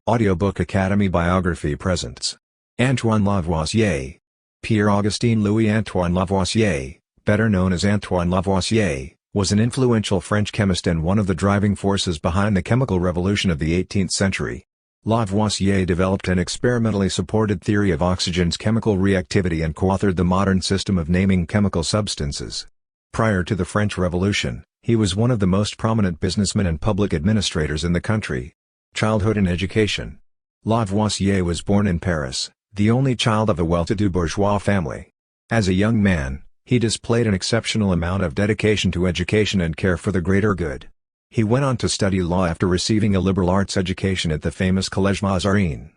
Audiobook Academy Biography presents Antoine Lavoisier. Pierre-Augustin Louis-Antoine Lavoisier, better known as Antoine Lavoisier, was an influential French chemist and one of the driving forces behind the chemical revolution of the 18th century. Lavoisier developed an experimentally supported theory of oxygen's chemical reactivity and co-authored the modern system of naming chemical substances. Prior to the French Revolution, he was one of the most prominent businessmen and public administrators in the country. Childhood and education. Lavoisier was born in Paris, the only child of a well-to-do bourgeois family. As a young man, he displayed an exceptional amount of dedication to education and care for the greater good. He went on to study law after receiving a liberal arts education at the famous Collège Mazarin.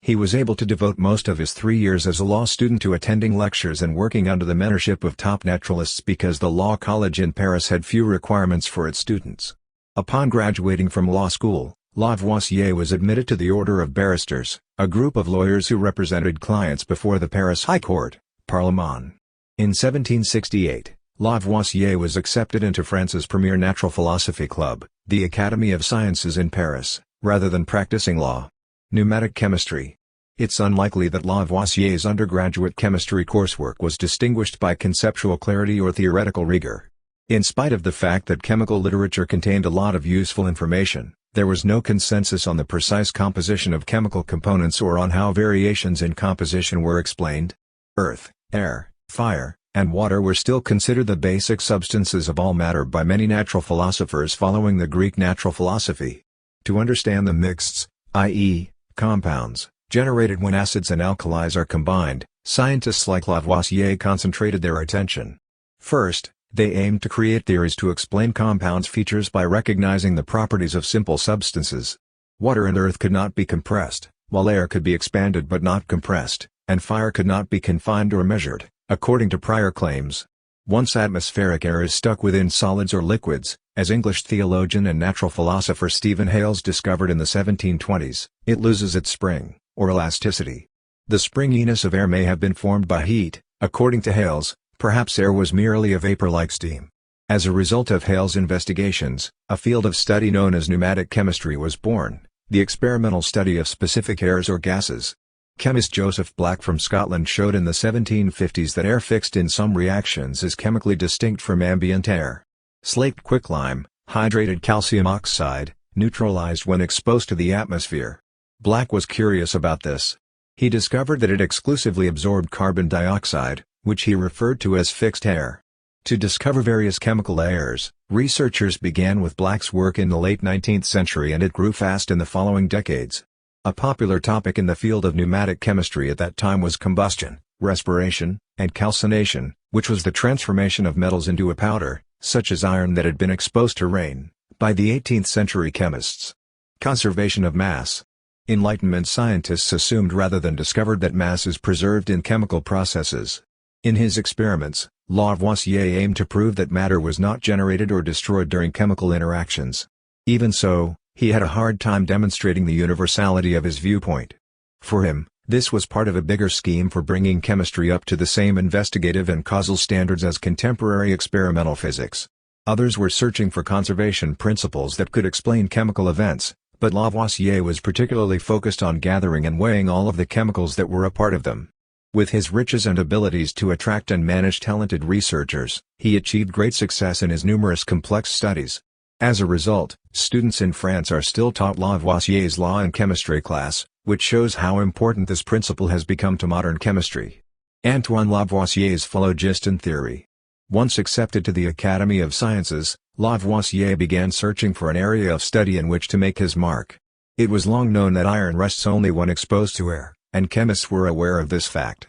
He was able to devote most of his 3 years as a law student to attending lectures and working under the mentorship of top naturalists because the law college in Paris had few requirements for its students. Upon graduating from law school, Lavoisier was admitted to the Order of Barristers, a group of lawyers who represented clients before the Paris High Court, Parlement. In 1768, Lavoisier was accepted into France's premier natural philosophy club, the Academy of Sciences in Paris, rather than practicing law. Pneumatic chemistry. It's unlikely that Lavoisier's undergraduate chemistry coursework was distinguished by conceptual clarity or theoretical rigor. In spite of the fact that chemical literature contained a lot of useful information, there was no consensus on the precise composition of chemical components or on how variations in composition were explained. Earth, air, fire, and water were still considered the basic substances of all matter by many natural philosophers following the Greek natural philosophy. To understand the mixts, i.e., compounds, generated when acids and alkalis are combined, scientists like Lavoisier concentrated their attention. First, they aimed to create theories to explain compounds' features by recognizing the properties of simple substances. Water and earth could not be compressed, while air could be expanded but not compressed, and fire could not be confined or measured, according to prior claims. Once atmospheric air is stuck within solids or liquids, as English theologian and natural philosopher Stephen Hales discovered in the 1720s, it loses its spring, or elasticity. The springiness of air may have been formed by heat, according to Hales. Perhaps air was merely a vapor like steam. As a result of Hales' investigations, a field of study known as pneumatic chemistry was born, the experimental study of specific airs or gases. Chemist Joseph Black from Scotland showed in the 1750s that air fixed in some reactions is chemically distinct from ambient air. Slaked quicklime, hydrated calcium oxide, neutralized when exposed to the atmosphere. Black was curious about this. He discovered that it exclusively absorbed carbon dioxide, which he referred to as fixed air. To discover various chemical layers, researchers began with Black's work in the late 19th century and it grew fast in the following decades. A popular topic in the field of pneumatic chemistry at that time was combustion, respiration, and calcination, which was the transformation of metals into a powder, such as iron that had been exposed to rain, by the 18th century chemists. Conservation of mass. Enlightenment scientists assumed rather than discovered that mass is preserved in chemical processes. In his experiments, Lavoisier aimed to prove that matter was not generated or destroyed during chemical interactions. Even so, he had a hard time demonstrating the universality of his viewpoint. For him, this was part of a bigger scheme for bringing chemistry up to the same investigative and causal standards as contemporary experimental physics. Others were searching for conservation principles that could explain chemical events, but Lavoisier was particularly focused on gathering and weighing all of the chemicals that were a part of them. With his riches and abilities to attract and manage talented researchers, he achieved great success in his numerous complex studies. As a result, students in France are still taught Lavoisier's law and chemistry class, which shows how important this principle has become to modern chemistry. Antoine Lavoisier's phlogiston theory. Once accepted to the Academy of Sciences, Lavoisier began searching for an area of study in which to make his mark. It was long known that iron rusts only when exposed to air, and chemists were aware of this fact.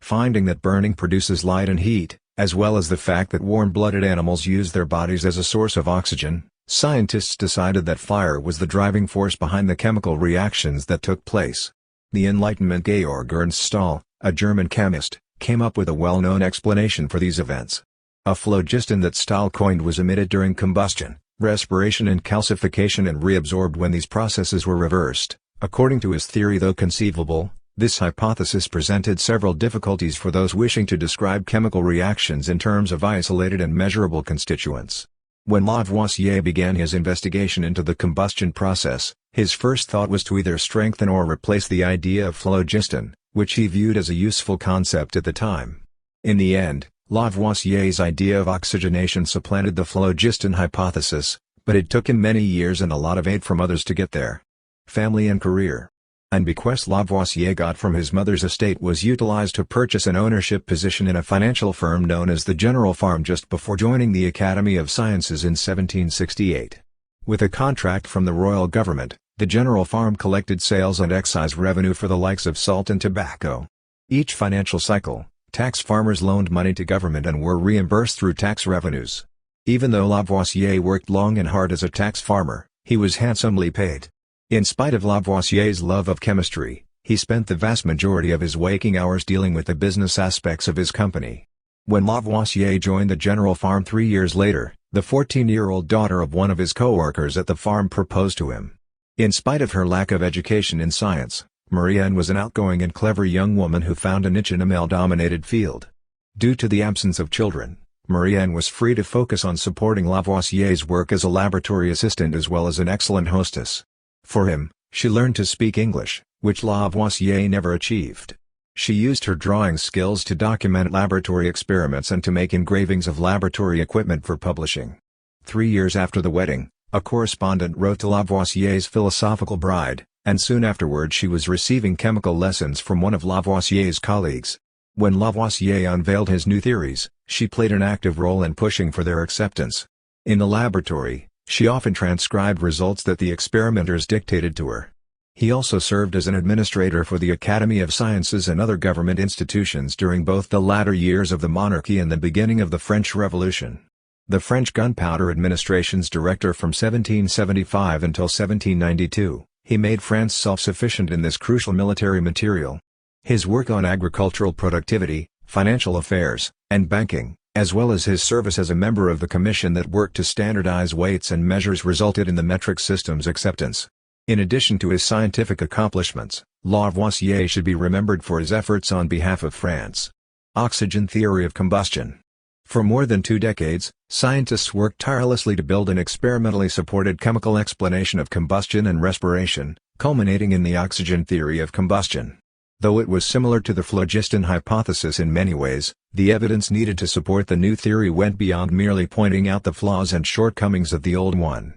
Finding that burning produces light and heat, as well as the fact that warm-blooded animals use their bodies as a source of oxygen, scientists decided that fire was the driving force behind the chemical reactions that took place. The Enlightenment Georg Ernst Stahl, a German chemist, came up with a well-known explanation for these events. A phlogiston that Stahl coined was emitted during combustion, respiration and calcification and reabsorbed when these processes were reversed. According to his theory, though conceivable, this hypothesis presented several difficulties for those wishing to describe chemical reactions in terms of isolated and measurable constituents. When Lavoisier began his investigation into the combustion process, his first thought was to either strengthen or replace the idea of phlogiston, which he viewed as a useful concept at the time. In the end, Lavoisier's idea of oxygenation supplanted the phlogiston hypothesis, but it took him many years and a lot of aid from others to get there. Family and career. An bequest Lavoisier got from his mother's estate was utilized to purchase an ownership position in a financial firm known as the General Farm just before joining the Academy of Sciences in 1768. With a contract from the royal government, the General Farm collected sales and excise revenue for the likes of salt and tobacco. Each financial cycle, tax farmers loaned money to government and were reimbursed through tax revenues. Even though Lavoisier worked long and hard as a tax farmer, he was handsomely paid. In spite of Lavoisier's love of chemistry, he spent the vast majority of his waking hours dealing with the business aspects of his company. When Lavoisier joined the General Farm 3 years later, the 14-year-old daughter of one of his co-workers at the farm proposed to him. In spite of her lack of education in science, Marie-Anne was an outgoing and clever young woman who found a niche in a male-dominated field. Due to the absence of children, Marie-Anne was free to focus on supporting Lavoisier's work as a laboratory assistant as well as an excellent hostess. For him, she learned to speak English, which Lavoisier never achieved. She used her drawing skills to document laboratory experiments and to make engravings of laboratory equipment for publishing. 3 years after the wedding, a correspondent wrote to Lavoisier's philosophical bride, and soon afterward she was receiving chemical lessons from one of Lavoisier's colleagues. When Lavoisier unveiled his new theories, she played an active role in pushing for their acceptance. In the laboratory, she often transcribed results that the experimenters dictated to her. He also served as an administrator for the Academy of Sciences and other government institutions during both the latter years of the monarchy and the beginning of the French Revolution. The French Gunpowder Administration's director from 1775 until 1792, he made France self-sufficient in this crucial military material. His work on agricultural productivity, financial affairs, and banking, as well as his service as a member of the commission that worked to standardize weights and measures resulted in the metric system's acceptance. In addition to his scientific accomplishments, Lavoisier should be remembered for his efforts on behalf of France. Oxygen theory of combustion. For more than 2 decades, scientists worked tirelessly to build an experimentally supported chemical explanation of combustion and respiration, culminating in the oxygen theory of combustion. Though it was similar to the phlogiston hypothesis in many ways, the evidence needed to support the new theory went beyond merely pointing out the flaws and shortcomings of the old one.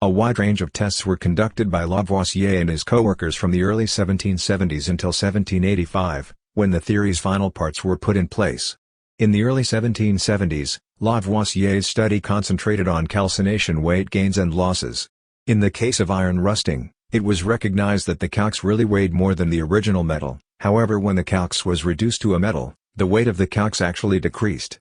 A wide range of tests were conducted by Lavoisier and his co-workers from the early 1770s until 1785, when the theory's final parts were put in place. In the early 1770s, Lavoisier's study concentrated on calcination weight gains and losses. In the case of iron rusting, it was recognized that the calx really weighed more than the original metal. However, when the calx was reduced to a metal, the weight of the calx actually decreased.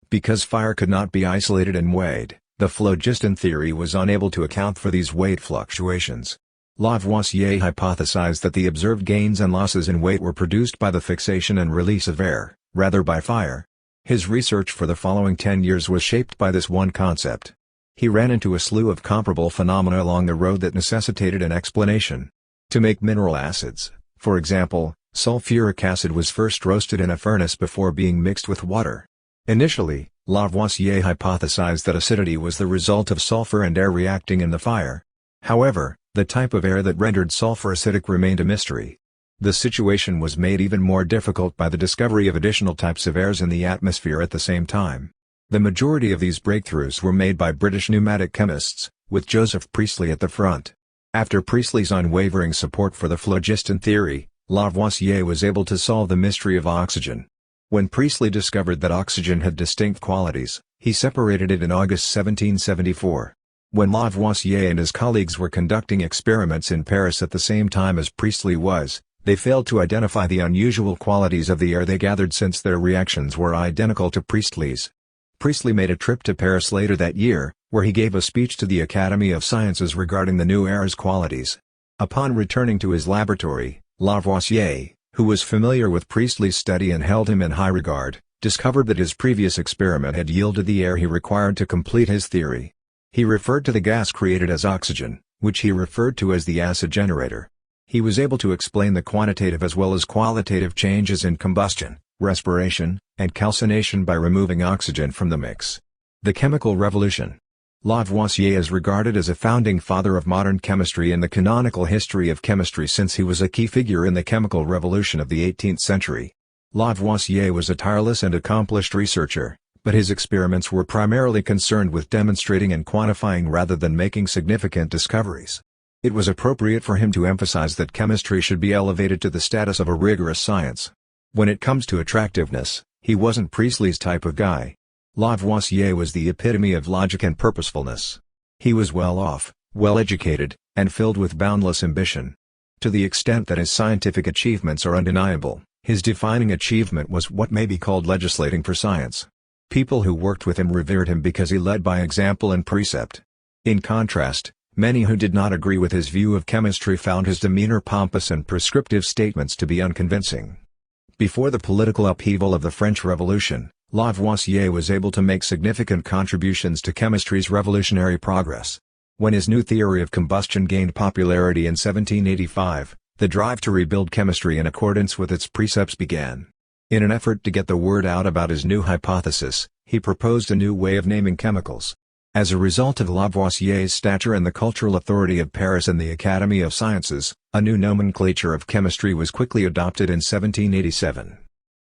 Because fire could not be isolated and weighed, the phlogiston theory was unable to account for these weight fluctuations. Lavoisier hypothesized that the observed gains and losses in weight were produced by the fixation and release of air, rather by fire. His research for the following 10 years was shaped by this one concept. He ran into a slew of comparable phenomena along the road that necessitated an explanation. To make mineral acids, for example, sulfuric acid was first roasted in a furnace before being mixed with water. Initially, Lavoisier hypothesized that acidity was the result of sulfur and air reacting in the fire. However, the type of air that rendered sulfur acidic remained a mystery. The situation was made even more difficult by the discovery of additional types of airs in the atmosphere at the same time. The majority of these breakthroughs were made by British pneumatic chemists, with Joseph Priestley at the front. After Priestley's unwavering support for the phlogiston theory, Lavoisier was able to solve the mystery of oxygen. When Priestley discovered that oxygen had distinct qualities, he separated it in August 1774. When Lavoisier and his colleagues were conducting experiments in Paris at the same time as Priestley was, they failed to identify the unusual qualities of the air they gathered since their reactions were identical to Priestley's. Priestley made a trip to Paris later that year, where he gave a speech to the Academy of Sciences regarding the new air's qualities. Upon returning to his laboratory, Lavoisier, who was familiar with Priestley's study and held him in high regard, discovered that his previous experiment had yielded the air he required to complete his theory. He referred to the gas created as oxygen, which he referred to as the acid generator. He was able to explain the quantitative as well as qualitative changes in combustion, respiration, and calcination by removing oxygen from the mix. The chemical revolution. Lavoisier is regarded as a founding father of modern chemistry in the canonical history of chemistry since he was a key figure in the chemical revolution of the 18th century. Lavoisier was a tireless and accomplished researcher, but his experiments were primarily concerned with demonstrating and quantifying rather than making significant discoveries. It was appropriate for him to emphasize that chemistry should be elevated to the status of a rigorous science. When it comes to attractiveness, he wasn't Priestley's type of guy. Lavoisier was the epitome of logic and purposefulness. He was well off, well-educated, and filled with boundless ambition. To the extent that his scientific achievements are undeniable, his defining achievement was what may be called legislating for science. People who worked with him revered him because he led by example and precept. In contrast, many who did not agree with his view of chemistry found his demeanor pompous and prescriptive statements to be unconvincing. Before the political upheaval of the French Revolution, Lavoisier was able to make significant contributions to chemistry's revolutionary progress. When his new theory of combustion gained popularity in 1785, the drive to rebuild chemistry in accordance with its precepts began. In an effort to get the word out about his new hypothesis, he proposed a new way of naming chemicals. As a result of Lavoisier's stature and the cultural authority of Paris and the Academy of Sciences, a new nomenclature of chemistry was quickly adopted in 1787.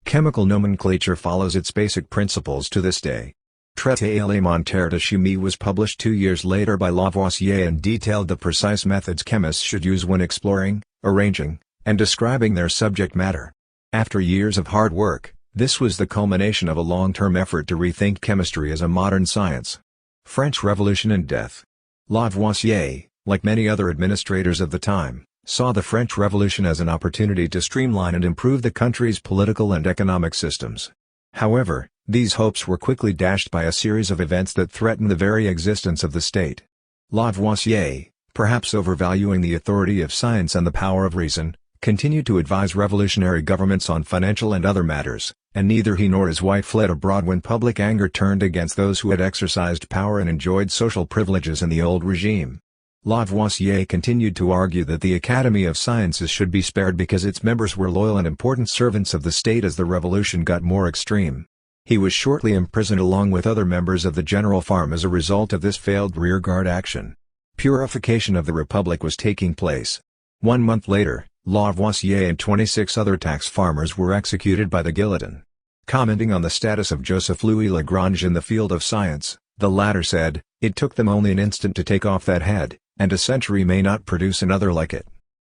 Chemical nomenclature follows its basic principles to this day. Traité élémentaire de chimie was published 2 years later by Lavoisier and detailed the precise methods chemists should use when exploring, arranging, and describing their subject matter. After years of hard work, this was the culmination of a long-term effort to rethink chemistry as a modern science. French Revolution and death. Lavoisier, like many other administrators of the time, saw the French Revolution as an opportunity to streamline and improve the country's political and economic systems. However, these hopes were quickly dashed by a series of events that threatened the very existence of the state. Lavoisier, perhaps overvaluing the authority of science and the power of reason, continued to advise revolutionary governments on financial and other matters, and neither he nor his wife fled abroad when public anger turned against those who had exercised power and enjoyed social privileges in the old regime. Lavoisier continued to argue that the Academy of Sciences should be spared because its members were loyal and important servants of the state as the revolution got more extreme. He was shortly imprisoned along with other members of the General Farm as a result of this failed rearguard action. Purification of the Republic was taking place. 1 month later, Lavoisier and 26 other tax farmers were executed by the guillotine. Commenting on the status of Joseph Louis Lagrange in the field of science, the latter said, "It took them only an instant to take off that head, and a century may not produce another like it."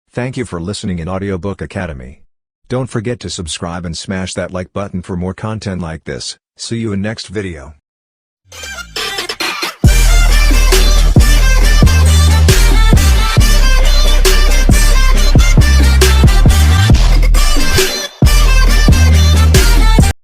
Thank you for listening in Audiobook Academy. Don't forget to subscribe and smash that like button for more content like this. See you in next video.